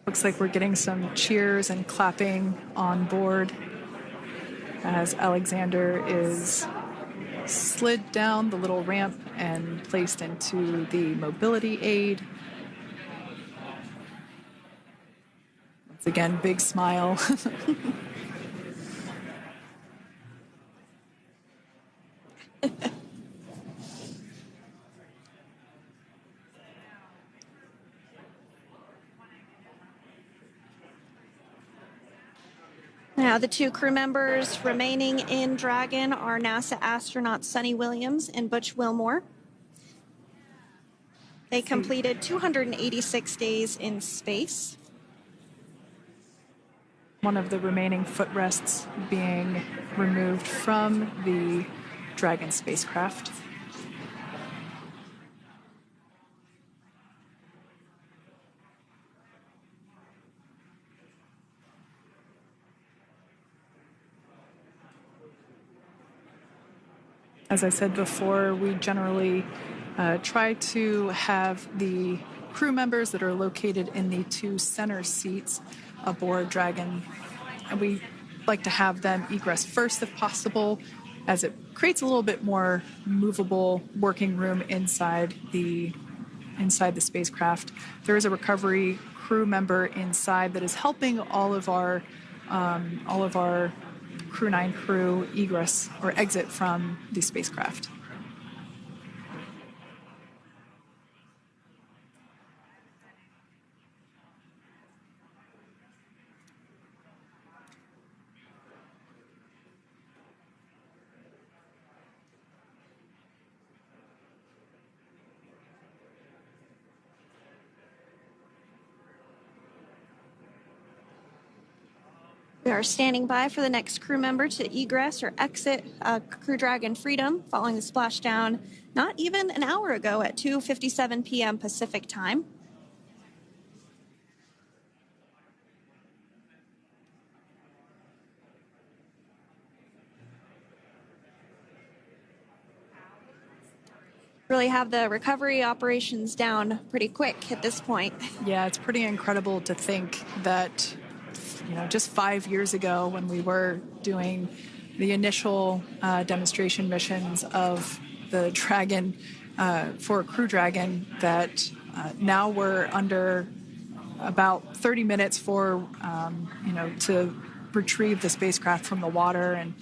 Looks like we're getting some cheers and clapping on board as Alexander is slid down the little ramp and placed into the mobility aid. Once again, big smile. Now, the 2 crew members remaining in Dragon are NASA astronauts Suni Williams and Butch Wilmore. They completed 286 days in space. One of the remaining footrests being removed from the Dragon spacecraft. As I said before, we generally try to have the crew members that are located in the 2 center seats aboard Dragon, and we like to have them egress first if possible, as it creates a little bit more movable working room inside the spacecraft. There is a recovery crew member inside that is helping all of our Crew 9 crew egress or exit from the spacecraft. We are standing by for the next crew member to egress or exit Crew Dragon Freedom following the splashdown not even an hour ago at 2:57 p.m. Pacific time. Really have the recovery operations down pretty quick at this point. Yeah, it's pretty incredible to think that, just 5 years ago when we were doing the initial demonstration missions of the Dragon for Crew Dragon, that now we're under about 30 minutes for, to retrieve the spacecraft from the water, and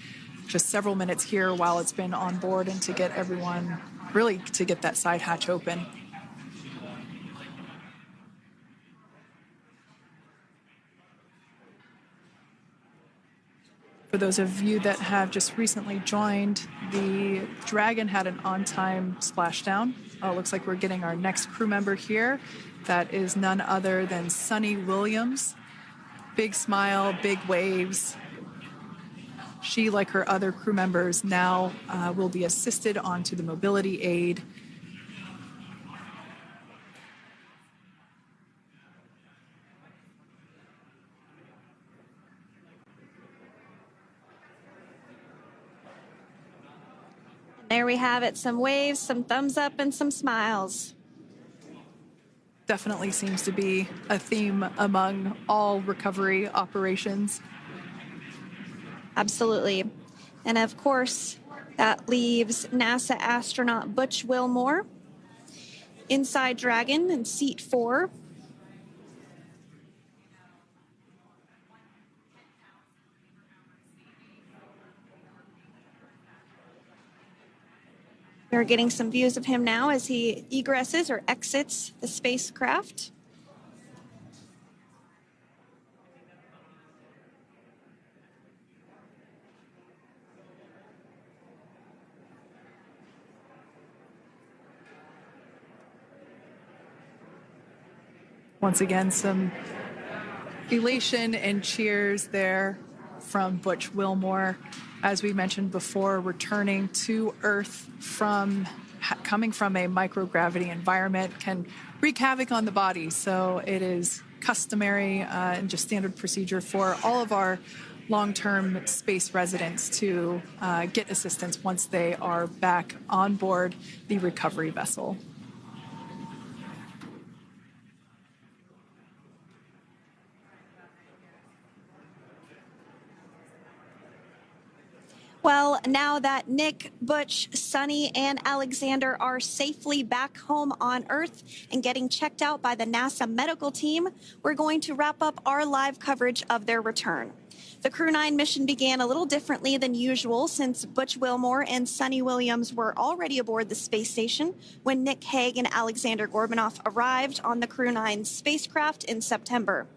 just several minutes here while it's been on board, and to get everyone, really to get that side hatch open. For those of you that have just recently joined, the Dragon had an on-time splashdown. It looks like we're getting our next crew member here. That is none other than Suni Williams. Big smile, big waves. She, like her other crew members, now will be assisted onto the mobility aid. There we have it, some waves, some thumbs up, and some smiles. Definitely seems to be a theme among all recovery operations. Absolutely. And of course, that leaves NASA astronaut Butch Wilmore inside Dragon in seat 4. We're getting some views of him now as he egresses or exits the spacecraft. Once again, some elation and cheers there from Butch Wilmore. As we mentioned before, returning to Earth coming from a microgravity environment can wreak havoc on the body. So it is customary and just standard procedure for all of our long-term space residents to get assistance once they are back on board the recovery vessel. Well, now that Nick, Butch, Suni, and Alexander are safely back home on Earth and getting checked out by the NASA medical team, we're going to wrap up our live coverage of their return. The Crew 9 mission began a little differently than usual since Butch Wilmore and Suni Williams were already aboard the space station when Nick Hague and Alexander Gorbunoff arrived on the Crew 9 spacecraft in September.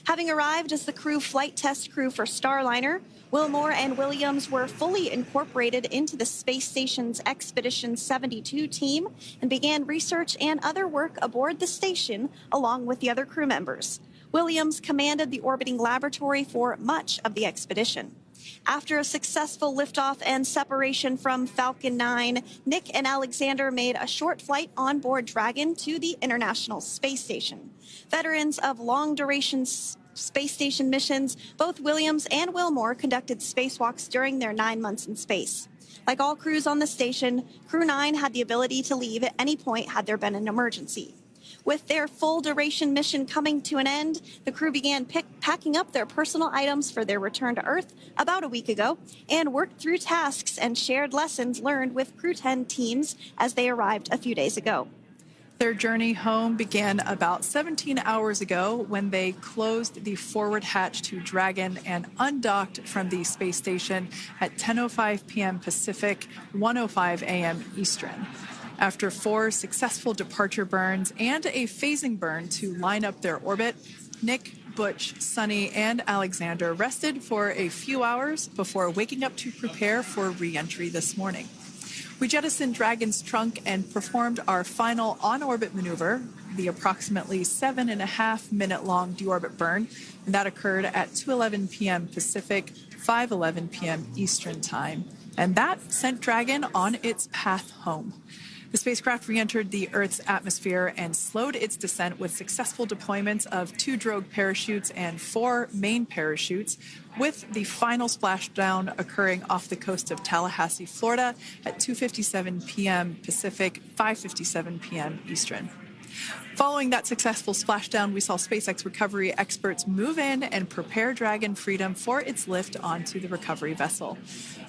Having arrived as the crew flight test crew for Starliner, Wilmore and Williams were fully incorporated into the space station's Expedition 72 team and began research and other work aboard the station along with the other crew members. Williams commanded the orbiting laboratory for much of the expedition. After a successful liftoff and separation from Falcon 9, Nick and Alexander made a short flight on board Dragon to the International Space Station. Veterans of long-duration space station missions, both Williams and Wilmore conducted spacewalks during their 9 months in space. Like all crews on the station, Crew 9 had the ability to leave at any point had there been an emergency. With their full duration mission coming to an end, the crew began packing up their personal items for their return to Earth about a week ago and worked through tasks and shared lessons learned with Crew 10 teams as they arrived a few days ago. Their journey home began about 17 hours ago when they closed the forward hatch to Dragon and undocked from the space station at 10:05 p.m. Pacific, 1:05 a.m. Eastern. After 4 successful departure burns and a phasing burn to line up their orbit, Nick, Butch, Suni, and Alexander rested for a few hours before waking up to prepare for re-entry this morning. We jettisoned Dragon's trunk and performed our final on-orbit maneuver, the approximately 7.5-minute-long deorbit burn, and that occurred at 2:11 p.m. Pacific, 5:11 p.m. Eastern Time. And that sent Dragon on its path home. The spacecraft re-entered the Earth's atmosphere and slowed its descent with successful deployments of 2 drogue parachutes and 4 main parachutes, with the final splashdown occurring off the coast of Tallahassee, Florida at 2:57 p.m. Pacific, 5:57 p.m. Eastern. Following that successful splashdown, we saw SpaceX recovery experts move in and prepare Dragon Freedom for its lift onto the recovery vessel.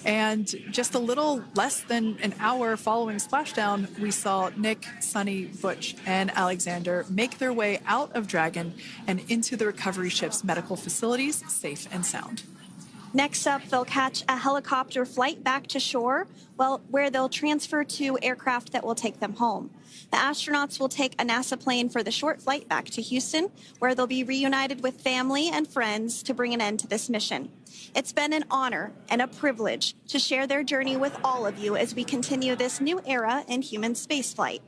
And just a little less than an hour following splashdown, we saw Nick, Suni, Butch, and Alexander make their way out of Dragon and into the recovery ship's medical facilities, safe and sound. Next up, they'll catch a helicopter flight back to shore, where they'll transfer to aircraft that will take them home. The astronauts will take a NASA plane for the short flight back to Houston, where they'll be reunited with family and friends to bring an end to this mission. It's been an honor and a privilege to share their journey with all of you as we continue this new era in human spaceflight.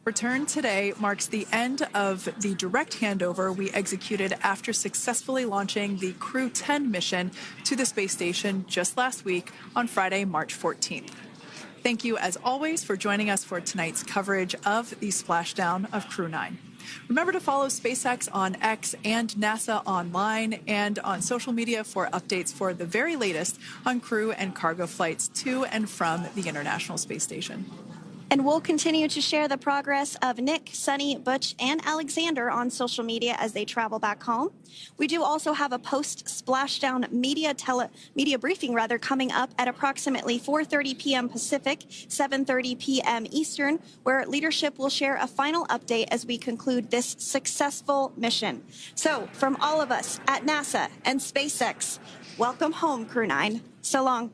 Return today marks the end of the direct handover we executed after successfully launching the Crew 10 mission to the space station just last week on Friday, March 14th. Thank you, as always, for joining us for tonight's coverage of the splashdown of Crew 9. Remember to follow SpaceX on X and NASA online and on social media for updates for the very latest on crew and cargo flights to and from the International Space Station. And we'll continue to share the progress of Nick, Suni, Butch, and Alexander on social media as they travel back home. We do also have a post-splashdown media briefing coming up at approximately 4:30 p.m. Pacific, 7:30 p.m. Eastern, where leadership will share a final update as we conclude this successful mission. So, from all of us at NASA and SpaceX, welcome home, Crew 9. So long.